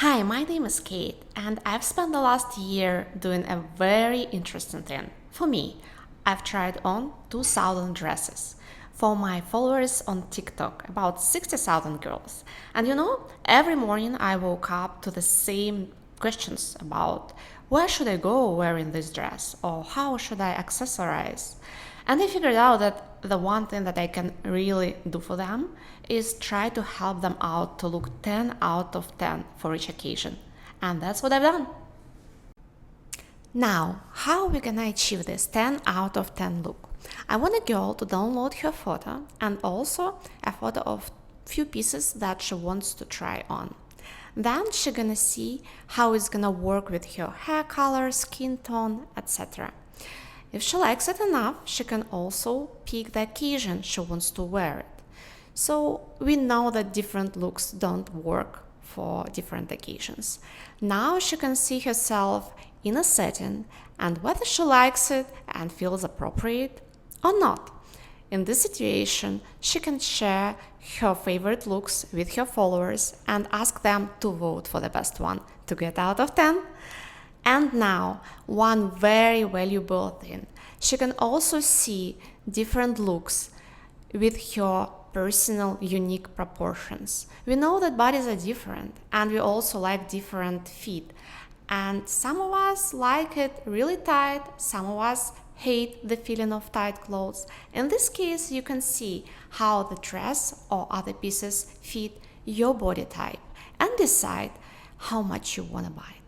Hi, my name is Kate, and I've spent the last year doing a very interesting thing. For me, I've tried on 2,000 dresses. For my followers on TikTok, about 60,000 girls. And every morning I woke up to the same questions about where should I go wearing this dress or how should I accessorize. And I figured out that the one thing that I can really do for them is try to help them out to look 10 out of 10 for each occasion. And that's what I've done. Now, how are we gonna achieve this 10 out of 10 look? I want a girl to download her photo and also a photo of few pieces that she wants to try on. Then she's gonna see how it's gonna work with her hair color, skin tone, etc. If she likes it enough, she can also pick the occasion she wants to wear it. So we know that different looks don't work for different occasions. Now she can see herself in a setting and whether she likes it and feels appropriate or not. In this situation, she can share her favorite looks with her followers and ask them to vote for the best one to get out of 10. And now, one very valuable thing, she can also see different looks with her personal unique proportions. We know that bodies are different and we also like different fit. And some of us like it really tight, some of us hate the feeling of tight clothes. In this case, you can see how the dress or other pieces fit your body type and decide how much you want to buy.